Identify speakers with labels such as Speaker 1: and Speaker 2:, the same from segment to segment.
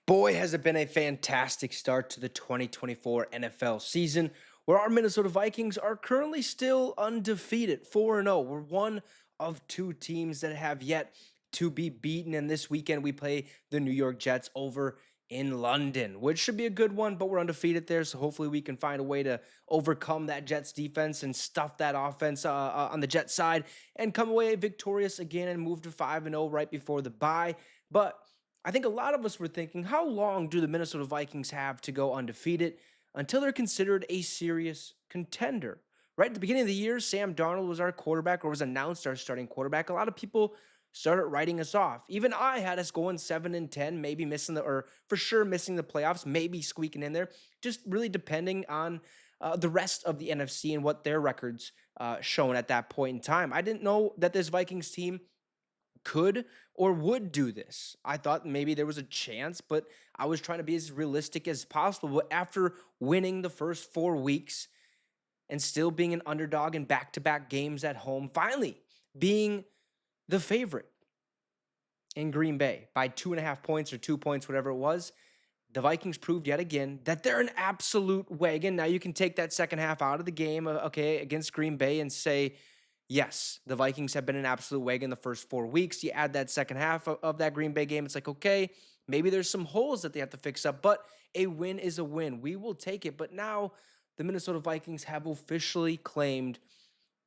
Speaker 1: Boy, has it been a fantastic start to the 2024 NFL season, where our Minnesota Vikings are currently still undefeated, 4-0. We're one of two teams that have yet to be beaten, and this weekend we play the New York Jets over in London, which should be a good one, but we're undefeated there, so hopefully we can find a way to overcome that Jets defense and stuff that offense on the Jets side and come away victorious again and move to 5-0 right before the bye. But I think a lot of us were thinking, how long do the Minnesota Vikings have to go undefeated until they're considered a serious contender? Right at the beginning of the year, Sam Darnold was our quarterback or was announced our starting quarterback. A lot of people started writing us off. Even I had us going 7-10, maybe missing or for sure missing the playoffs, maybe squeaking in there, just really depending on the rest of the NFC and what their records shown at that point in time. I didn't know that this Vikings team could or would do this. I thought maybe there was a chance, but I was trying to be as realistic as possible. But after winning the first 4 weeks and still being an underdog in back-to-back games at home, finally being the favorite in Green Bay by 2.5 points or 2 points, whatever it was, the Vikings proved yet again that they're an absolute wagon. Now you can take that second half out of the game, okay, against Green Bay and say, yes, the Vikings have been an absolute wagon the first 4 weeks. You add that second half of that Green Bay game, it's like, okay, maybe there's some holes that they have to fix up, but a win is a win. We will take it. But now the Minnesota Vikings have officially claimed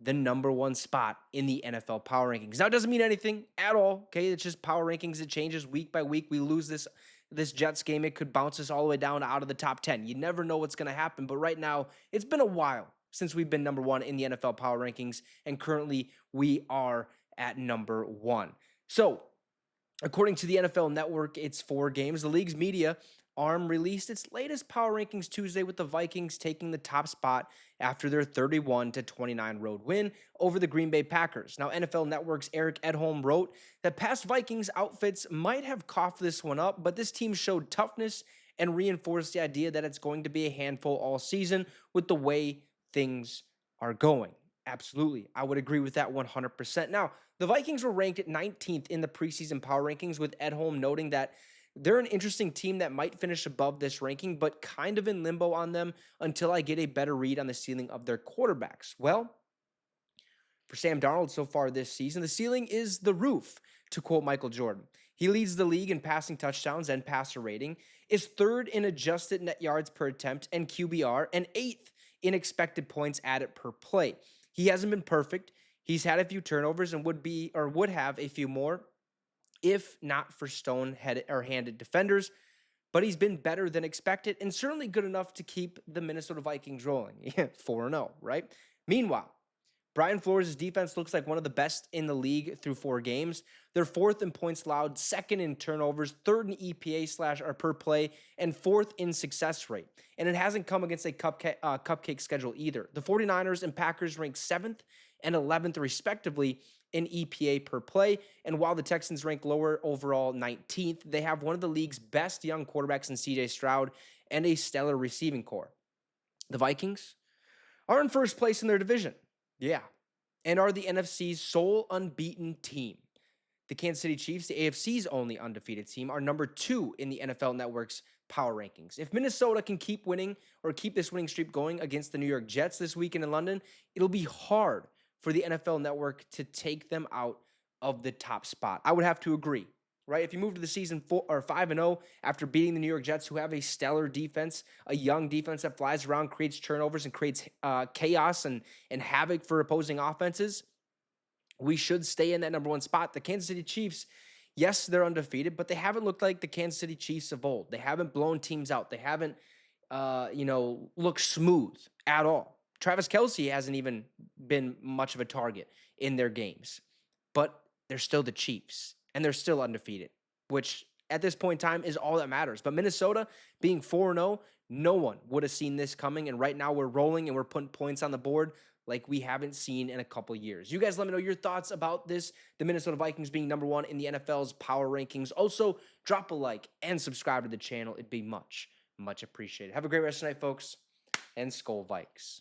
Speaker 1: the number one spot in the NFL power rankings. Now, it doesn't mean anything at all. Okay, it's just power rankings. It changes week by week. We lose this Jets game, it could bounce us all the way down out of the top 10. You never know what's going to happen. But right now, it's been a while since we've been number one in the NFL power rankings, and currently we are at number one. So, according to the NFL Network, it's 4 games. The league's media arm released its latest power rankings Tuesday, with the Vikings taking the top spot after their 31-29 road win over the Green Bay Packers. Now, NFL Network's Eric Edholm wrote that past Vikings outfits might have coughed this one up, but this team showed toughness and reinforced the idea that it's going to be a handful all season with the way things are going. Absolutely. I would agree with that 100%. Now, the Vikings were ranked at 19th in the preseason power rankings, with Edholm noting that they're an interesting team that might finish above this ranking, but kind of in limbo on them until I get a better read on the ceiling of their quarterbacks. Well, for Sam Darnold so far this season, the ceiling is the roof, to quote Michael Jordan. He leads the league in passing touchdowns and passer rating, is third in adjusted net yards per attempt and QBR, and eighth in expected points added per play. He hasn't been perfect. He's had a few turnovers and would have a few more if not for stone-headed or handed defenders, but he's been better than expected and certainly good enough to keep the Minnesota Vikings rolling. 4-0, right? Meanwhile, Brian Flores' defense looks like one of the best in the league through 4 games. They're fourth in points allowed, second in turnovers, third in EPA slash or per play, and fourth in success rate. And it hasn't come against a cupcake schedule either. The 49ers and Packers rank 7th and 11th respectively in EPA per play. And while the Texans rank lower overall 19th, they have one of the league's best young quarterbacks in CJ Stroud and a stellar receiving core. The Vikings are in first place in their division. Yeah. And are the NFC's sole unbeaten team. The Kansas City Chiefs, the AFC's only undefeated team, are number 2 in the NFL Network's power rankings. If Minnesota can keep winning or keep this winning streak going against the New York Jets this weekend in London, it'll be hard for the NFL Network to take them out of the top spot. I would have to agree, right? If you move to the season 5-0 after beating the New York Jets, who have a stellar defense, a young defense that flies around, creates turnovers, and creates chaos and havoc for opposing offenses, we should stay in that number 1 spot. The Kansas City Chiefs, yes, they're undefeated, but they haven't looked like the Kansas City Chiefs of old. They haven't blown teams out. They haven't, looked smooth at all. Travis Kelce hasn't even been much of a target in their games, but they're still the Chiefs and they're still undefeated, which at this point in time is all that matters. But Minnesota being 4-0, no one would have seen this coming. And right now we're rolling and we're putting points on the board like we haven't seen in a couple years. You guys let me know your thoughts about this, the Minnesota Vikings being number 1 in the NFL's power rankings. Also, drop a like and subscribe to the channel. It'd be much, much appreciated. Have a great rest of the night, folks, and Skol Vikes.